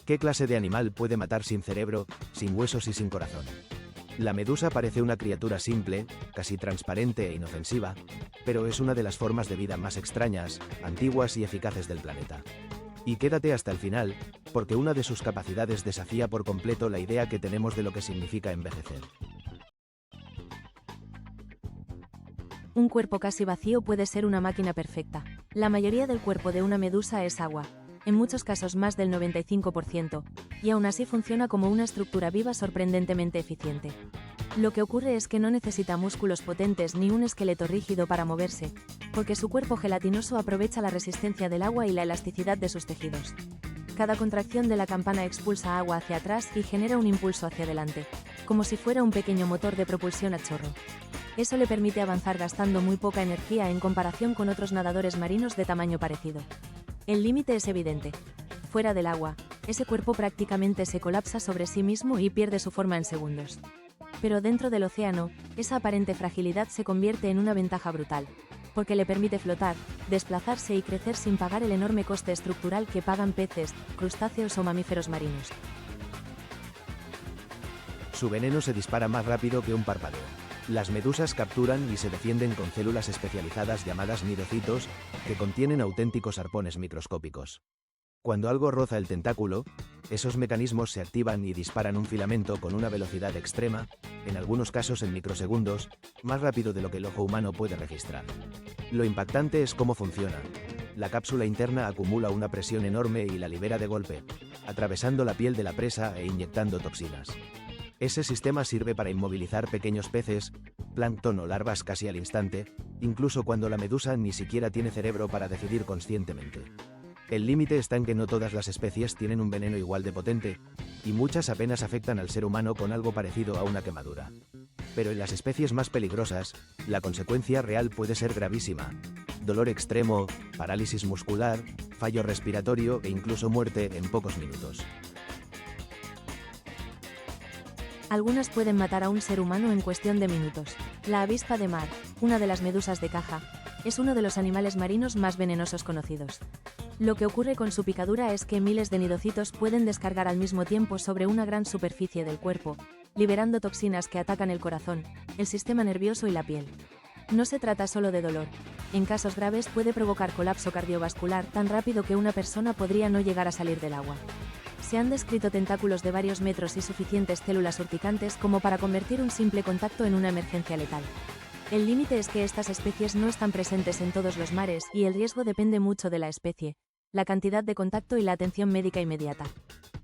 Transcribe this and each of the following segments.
¿Qué clase de animal puede matar sin cerebro, sin huesos y sin corazón? La medusa parece una criatura simple, casi transparente e inofensiva, pero es una de las formas de vida más extrañas, antiguas y eficaces del planeta. Y quédate hasta el final, porque una de sus capacidades desafía por completo la idea que tenemos de lo que significa envejecer. Un cuerpo casi vacío puede ser una máquina perfecta. La mayoría del cuerpo de una medusa es agua, en muchos casos más del 95%, y aún así funciona como una estructura viva sorprendentemente eficiente. Lo que ocurre es que no necesita músculos potentes ni un esqueleto rígido para moverse, porque su cuerpo gelatinoso aprovecha la resistencia del agua y la elasticidad de sus tejidos. Cada contracción de la campana expulsa agua hacia atrás y genera un impulso hacia adelante, como si fuera un pequeño motor de propulsión a chorro. Eso le permite avanzar gastando muy poca energía en comparación con otros nadadores marinos de tamaño parecido. El límite es evidente. Fuera del agua, ese cuerpo prácticamente se colapsa sobre sí mismo y pierde su forma en segundos. Pero dentro del océano, esa aparente fragilidad se convierte en una ventaja brutal, porque le permite flotar, desplazarse y crecer sin pagar el enorme coste estructural que pagan peces, crustáceos o mamíferos marinos. Su veneno se dispara más rápido que un parpadeo. Las medusas capturan y se defienden con células especializadas llamadas nidocitos, que contienen auténticos arpones microscópicos. Cuando algo roza el tentáculo, esos mecanismos se activan y disparan un filamento con una velocidad extrema, en algunos casos en microsegundos, más rápido de lo que el ojo humano puede registrar. Lo impactante es cómo funciona. La cápsula interna acumula una presión enorme y la libera de golpe, atravesando la piel de la presa e inyectando toxinas. Ese sistema sirve para inmovilizar pequeños peces, plancton o larvas casi al instante, incluso cuando la medusa ni siquiera tiene cerebro para decidir conscientemente. El límite está en que no todas las especies tienen un veneno igual de potente, y muchas apenas afectan al ser humano con algo parecido a una quemadura. Pero en las especies más peligrosas, la consecuencia real puede ser gravísima: dolor extremo, parálisis muscular, fallo respiratorio e incluso muerte en pocos minutos. Algunas pueden matar a un ser humano en cuestión de minutos. La avispa de mar, una de las medusas de caja, es uno de los animales marinos más venenosos conocidos. Lo que ocurre con su picadura es que miles de nidocitos pueden descargar al mismo tiempo sobre una gran superficie del cuerpo, liberando toxinas que atacan el corazón, el sistema nervioso y la piel. No se trata solo de dolor. En casos graves puede provocar colapso cardiovascular tan rápido que una persona podría no llegar a salir del agua. Se han descrito tentáculos de varios metros y suficientes células urticantes como para convertir un simple contacto en una emergencia letal. El límite es que estas especies no están presentes en todos los mares y el riesgo depende mucho de la especie, la cantidad de contacto y la atención médica inmediata.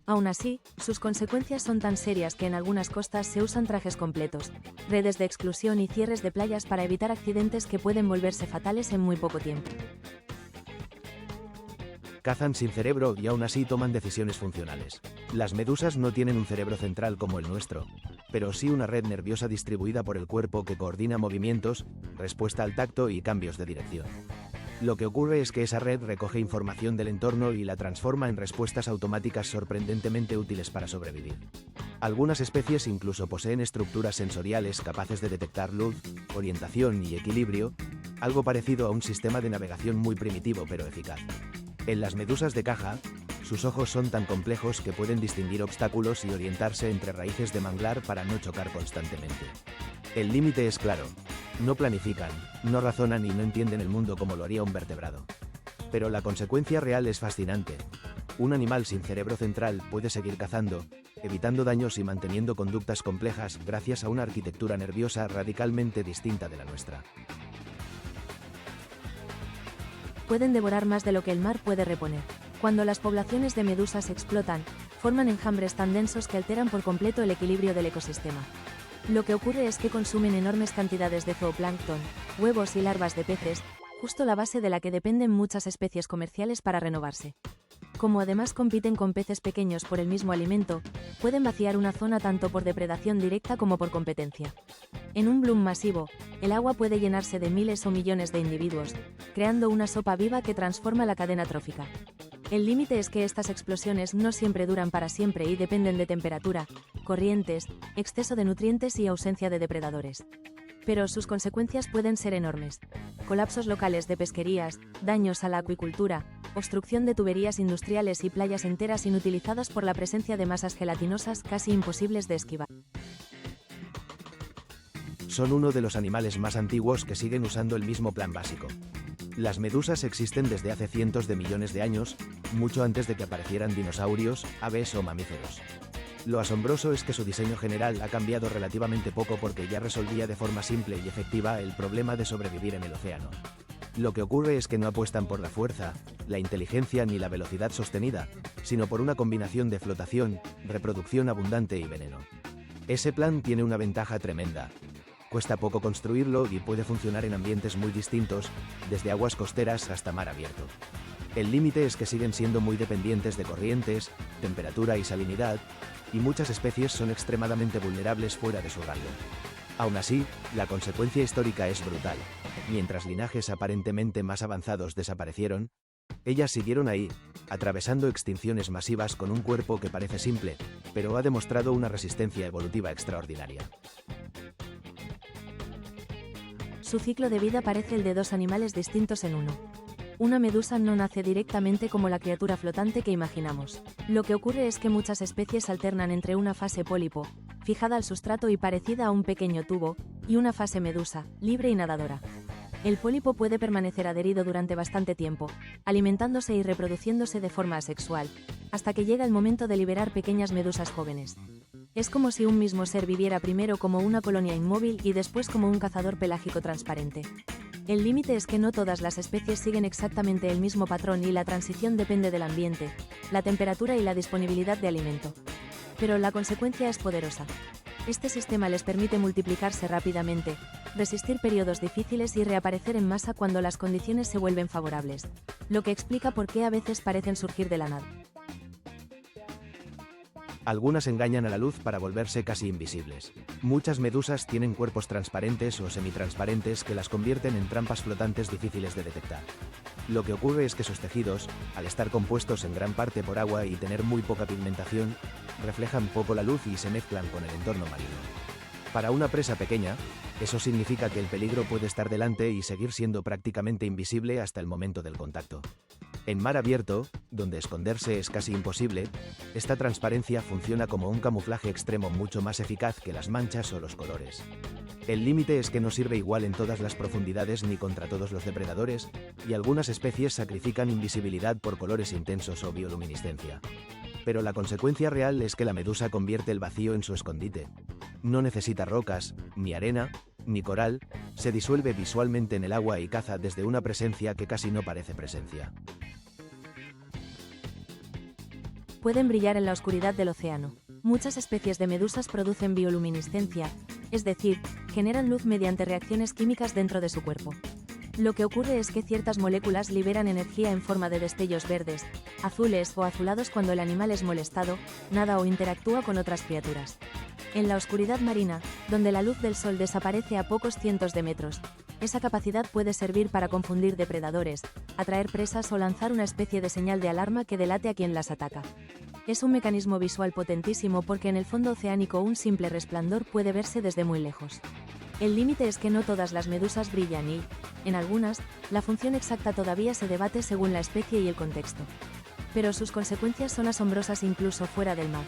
Aún así, sus consecuencias son tan serias que en algunas costas se usan trajes completos, redes de exclusión y cierres de playas para evitar accidentes que pueden volverse fatales en muy poco tiempo. Cazan sin cerebro y aún así toman decisiones funcionales. Las medusas no tienen un cerebro central como el nuestro, pero sí una red nerviosa distribuida por el cuerpo que coordina movimientos, respuesta al tacto y cambios de dirección. Lo que ocurre es que esa red recoge información del entorno y la transforma en respuestas automáticas sorprendentemente útiles para sobrevivir. Algunas especies incluso poseen estructuras sensoriales capaces de detectar luz, orientación y equilibrio, algo parecido a un sistema de navegación muy primitivo pero eficaz. En las medusas de caja, sus ojos son tan complejos que pueden distinguir obstáculos y orientarse entre raíces de manglar para no chocar constantemente. El límite es claro: no planifican, no razonan y no entienden el mundo como lo haría un vertebrado. Pero la consecuencia real es fascinante. Un animal sin cerebro central puede seguir cazando, evitando daños y manteniendo conductas complejas gracias a una arquitectura nerviosa radicalmente distinta de la nuestra. Pueden devorar más de lo que el mar puede reponer. Cuando las poblaciones de medusas explotan, forman enjambres tan densos que alteran por completo el equilibrio del ecosistema. Lo que ocurre es que consumen enormes cantidades de zooplancton, huevos y larvas de peces, justo la base de la que dependen muchas especies comerciales para renovarse. Como además compiten con peces pequeños por el mismo alimento, pueden vaciar una zona tanto por depredación directa como por competencia. En un bloom masivo, el agua puede llenarse de miles o millones de individuos, creando una sopa viva que transforma la cadena trófica. El límite es que estas explosiones no siempre duran para siempre y dependen de temperatura, corrientes, exceso de nutrientes y ausencia de depredadores. Pero sus consecuencias pueden ser enormes: colapsos locales de pesquerías, daños a la acuicultura, obstrucción de tuberías industriales y playas enteras inutilizadas por la presencia de masas gelatinosas casi imposibles de esquivar. Son uno de los animales más antiguos que siguen usando el mismo plan básico. Las medusas existen desde hace cientos de millones de años, mucho antes de que aparecieran dinosaurios, aves o mamíferos. Lo asombroso es que su diseño general ha cambiado relativamente poco porque ya resolvía de forma simple y efectiva el problema de sobrevivir en el océano. Lo que ocurre es que no apuestan por la fuerza, la inteligencia ni la velocidad sostenida, sino por una combinación de flotación, reproducción abundante y veneno. Ese plan tiene una ventaja tremenda. Cuesta poco construirlo y puede funcionar en ambientes muy distintos, desde aguas costeras hasta mar abierto. El límite es que siguen siendo muy dependientes de corrientes, temperatura y salinidad, y muchas especies son extremadamente vulnerables fuera de su rango. Aún así, la consecuencia histórica es brutal. Mientras linajes aparentemente más avanzados desaparecieron, ellas siguieron ahí, atravesando extinciones masivas con un cuerpo que parece simple, pero ha demostrado una resistencia evolutiva extraordinaria. Su ciclo de vida parece el de dos animales distintos en uno. Una medusa no nace directamente como la criatura flotante que imaginamos. Lo que ocurre es que muchas especies alternan entre una fase pólipo, fijada al sustrato y parecida a un pequeño tubo, y una fase medusa, libre y nadadora. El pólipo puede permanecer adherido durante bastante tiempo, alimentándose y reproduciéndose de forma asexual, hasta que llega el momento de liberar pequeñas medusas jóvenes. Es como si un mismo ser viviera primero como una colonia inmóvil y después como un cazador pelágico transparente. El límite es que no todas las especies siguen exactamente el mismo patrón y la transición depende del ambiente, la temperatura y la disponibilidad de alimento. Pero la consecuencia es poderosa. Este sistema les permite multiplicarse rápidamente, resistir periodos difíciles y reaparecer en masa cuando las condiciones se vuelven favorables, lo que explica por qué a veces parecen surgir de la nada. Algunas engañan a la luz para volverse casi invisibles. Muchas medusas tienen cuerpos transparentes o semitransparentes que las convierten en trampas flotantes difíciles de detectar. Lo que ocurre es que sus tejidos, al estar compuestos en gran parte por agua y tener muy poca pigmentación, reflejan poco la luz y se mezclan con el entorno marino. Para una presa pequeña, eso significa que el peligro puede estar delante y seguir siendo prácticamente invisible hasta el momento del contacto. En mar abierto, donde esconderse es casi imposible, esta transparencia funciona como un camuflaje extremo mucho más eficaz que las manchas o los colores. El límite es que no sirve igual en todas las profundidades ni contra todos los depredadores, y algunas especies sacrifican invisibilidad por colores intensos o bioluminiscencia. Pero la consecuencia real es que la medusa convierte el vacío en su escondite. No necesita rocas, ni arena, ni coral, se disuelve visualmente en el agua y caza desde una presencia que casi no parece presencia. Pueden brillar en la oscuridad del océano. Muchas especies de medusas producen bioluminiscencia, es decir, generan luz mediante reacciones químicas dentro de su cuerpo. Lo que ocurre es que ciertas moléculas liberan energía en forma de destellos verdes, azules o azulados cuando el animal es molestado, nada o interactúa con otras criaturas. En la oscuridad marina, donde la luz del sol desaparece a pocos cientos de metros, esa capacidad puede servir para confundir depredadores, atraer presas o lanzar una especie de señal de alarma que delate a quien las ataca. Es un mecanismo visual potentísimo porque en el fondo oceánico un simple resplandor puede verse desde muy lejos. El límite es que no todas las medusas brillan y, en algunas, la función exacta todavía se debate según la especie y el contexto. Pero sus consecuencias son asombrosas incluso fuera del mar.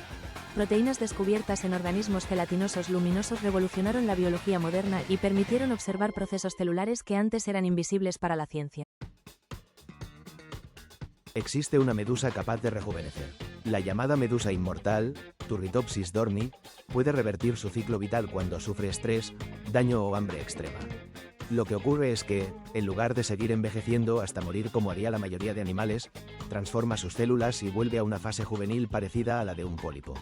Proteínas descubiertas en organismos gelatinosos luminosos revolucionaron la biología moderna y permitieron observar procesos celulares que antes eran invisibles para la ciencia. Existe una medusa capaz de rejuvenecer. La llamada medusa inmortal, Turritopsis dorni, puede revertir su ciclo vital cuando sufre estrés, daño o hambre extrema. Lo que ocurre es que, en lugar de seguir envejeciendo hasta morir como haría la mayoría de animales, transforma sus células y vuelve a una fase juvenil parecida a la de un pólipo.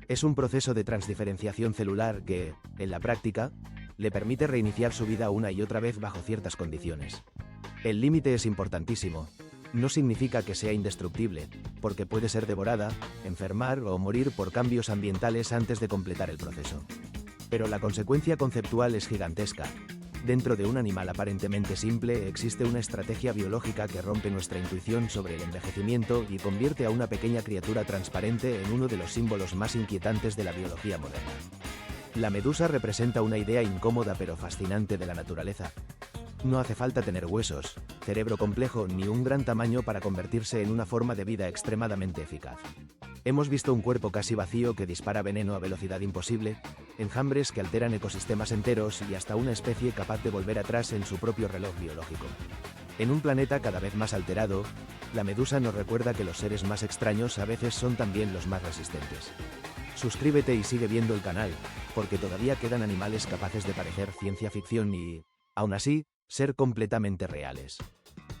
Es un proceso de transdiferenciación celular que, en la práctica, le permite reiniciar su vida una y otra vez bajo ciertas condiciones. El límite es importantísimo. No significa que sea indestructible, porque puede ser devorada, enfermar o morir por cambios ambientales antes de completar el proceso. Pero la consecuencia conceptual es gigantesca. Dentro de un animal aparentemente simple existe una estrategia biológica que rompe nuestra intuición sobre el envejecimiento y convierte a una pequeña criatura transparente en uno de los símbolos más inquietantes de la biología moderna. La medusa representa una idea incómoda pero fascinante de la naturaleza. No hace falta tener huesos, cerebro complejo ni un gran tamaño para convertirse en una forma de vida extremadamente eficaz. Hemos visto un cuerpo casi vacío que dispara veneno a velocidad imposible, enjambres que alteran ecosistemas enteros y hasta una especie capaz de volver atrás en su propio reloj biológico. En un planeta cada vez más alterado, la medusa nos recuerda que los seres más extraños a veces son también los más resistentes. Suscríbete y sigue viendo el canal, porque todavía quedan animales capaces de parecer ciencia ficción y, aún así, ser completamente reales.